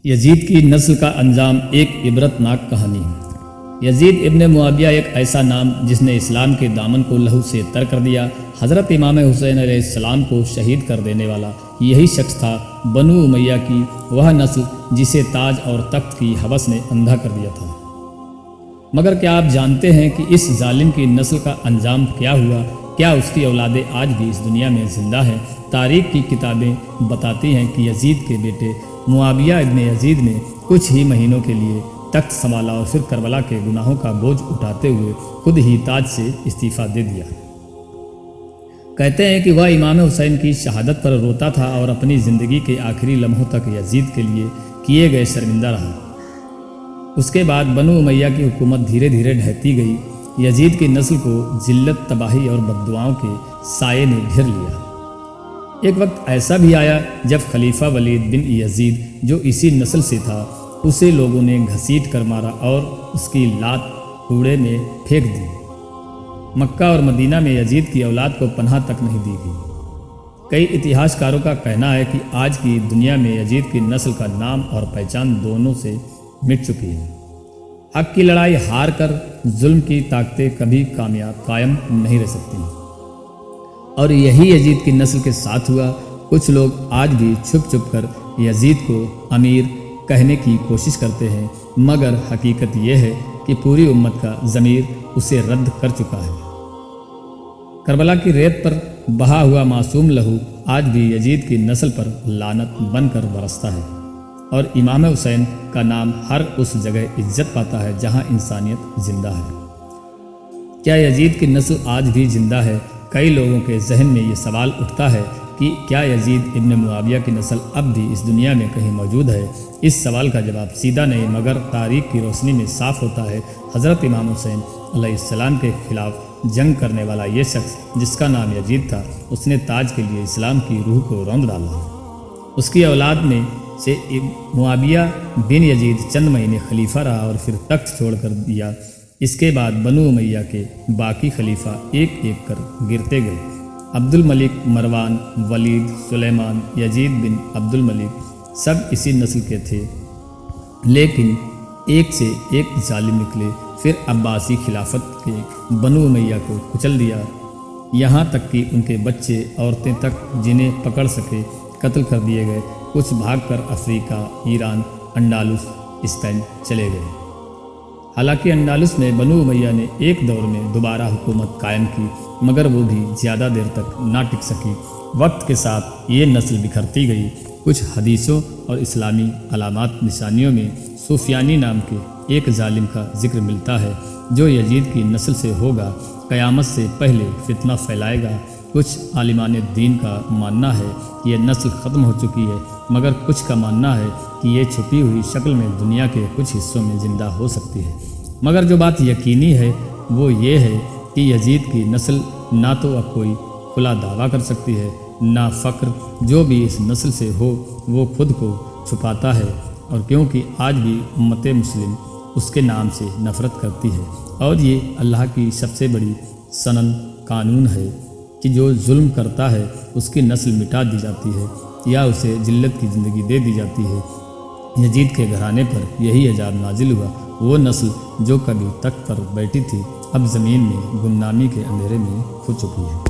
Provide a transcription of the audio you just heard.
یزید کی نسل کا انجام ایک عبرتناک کہانی ہے۔ یزید ابن معاویہ ایک ایسا نام جس نے اسلام کے دامن کو لہو سے تر کر دیا۔ حضرت امام حسین علیہ السلام کو شہید کر دینے والا یہی شخص تھا۔ بنو امیہ کی وہ نسل جسے تاج اور تخت کی ہوس نے اندھا کر دیا تھا۔ مگر کیا آپ جانتے ہیں کہ اس ظالم کی نسل کا انجام کیا ہوا؟ کیا اس کی اولادیں آج بھی اس دنیا میں زندہ ہیں؟ تاریخ کی کتابیں بتاتی ہیں کہ یزید کے بیٹے معاویہ ابن یزید نے کچھ ہی مہینوں کے لیے تخت سنبھالا اور پھر کربلا کے گناہوں کا بوجھ اٹھاتے ہوئے خود ہی تاج سے استعفیٰ دے دیا۔ کہتے ہیں کہ وہ امام حسین کی شہادت پر روتا تھا اور اپنی زندگی کے آخری لمحوں تک یزید کے لیے کیے گئے شرمندہ رہا۔ اس کے بعد بنو امیہ کی حکومت دھیرے دھیرے ڈھہتی گئی۔ یزید کی نسل کو ذلت، تباہی اور بددعاؤں کے سائے نے گھیر لیا۔ ایک وقت ایسا بھی آیا جب خلیفہ ولید بن یزید جو اسی نسل سے تھا اسے لوگوں نے گھسیٹ کر مارا اور اس کی لات کوڑے میں پھینک دی۔ مکہ اور مدینہ میں یزید کی اولاد کو پناہ تک نہیں دی گئی۔ کئی اتہاس کاروں کا کہنا ہے کہ آج کی دنیا میں یزید کی نسل کا نام اور پہچان دونوں سے مٹ چکی ہے۔ حق کی لڑائی ہار کر ظلم کی طاقتیں کبھی قائم نہیں رہ سکتی، اور یہی یزید کی نسل کے ساتھ ہوا۔ کچھ لوگ آج بھی چھپ چھپ کر یزید کو امیر کہنے کی کوشش کرتے ہیں، مگر حقیقت یہ ہے کہ پوری امت کا ضمیر اسے رد کر چکا ہے۔ کربلا کی ریت پر بہا ہوا معصوم لہو آج بھی یزید کی نسل پر لعنت بن کر برستا ہے، اور امام حسین کا نام ہر اس جگہ عزت پاتا ہے جہاں انسانیت زندہ ہے۔ کیا یزید کی نسل آج بھی زندہ ہے؟ کئی لوگوں کے ذہن میں یہ سوال اٹھتا ہے کہ کیا یزید ابن معاویہ کی نسل اب بھی اس دنیا میں کہیں موجود ہے؟ اس سوال کا جواب سیدھا نہیں مگر تاریخ کی روشنی میں صاف ہوتا ہے۔ حضرت امام حسین علیہ السلام کے خلاف جنگ کرنے والا یہ شخص جس کا نام یزید تھا، اس نے تاج کے لیے اسلام کی روح کو روند ڈالا۔ اس کی اولاد میں سے معاویہ بن یزید چند مہینے خلیفہ رہا اور پھر تخت چھوڑ کر دیا۔ اس کے بعد بنو امیہ کے باقی خلیفہ ایک ایک کر گرتے گئے۔ عبد الملک، مروان، ولید، سلیمان، یزید بن عبد الملک سب اسی نسل کے تھے، لیکن ایک سے ایک ظالم نکلے۔ پھر عباسی خلافت کے بنو امیہ کو کچل دیا، یہاں تک کہ ان کے بچے، عورتیں تک جنہیں پکڑ سکے قتل کر دیے گئے۔ کچھ بھاگ کر افریقہ، ایران، انڈالس، اسپین چلے گئے۔ حالانکہ انڈالس میں بنو امیہ نے ایک دور میں دوبارہ حکومت قائم کی، مگر وہ بھی زیادہ دیر تک نہ ٹک سکی۔ وقت کے ساتھ یہ نسل بکھرتی گئی۔ کچھ حدیثوں اور اسلامی علامات نشانیوں میں سفیانی نام کے ایک ظالم کا ذکر ملتا ہے جو یزید کی نسل سے ہوگا، قیامت سے پہلے فتنہ پھیلائے گا۔ کچھ عالمان دین کا ماننا ہے کہ یہ نسل ختم ہو چکی ہے، مگر کچھ کا ماننا ہے کہ یہ چھپی ہوئی شکل میں دنیا کے کچھ حصوں میں زندہ ہو سکتی ہے۔ مگر جو بات یقینی ہے وہ یہ ہے کہ یزید کی نسل نہ تو اب کوئی کھلا دعویٰ کر سکتی ہے، نہ فخر جو بھی اس نسل سے ہو وہ خود کو چھپاتا ہے، اور کیونکہ آج بھی امت مسلم اس کے نام سے نفرت کرتی ہے، اور یہ اللہ کی سب سے بڑی سنن قانون ہے کہ جو ظلم کرتا ہے اس کی نسل مٹا دی جاتی ہے یا اسے ذلت کی زندگی دے دی جاتی ہے۔ یزید کے گھرانے پر یہی عذاب نازل ہوا۔ وہ نسل جو کبھی تخت پر بیٹھی تھی اب زمین میں گمنامی کے اندھیرے میں کھو چکی ہے۔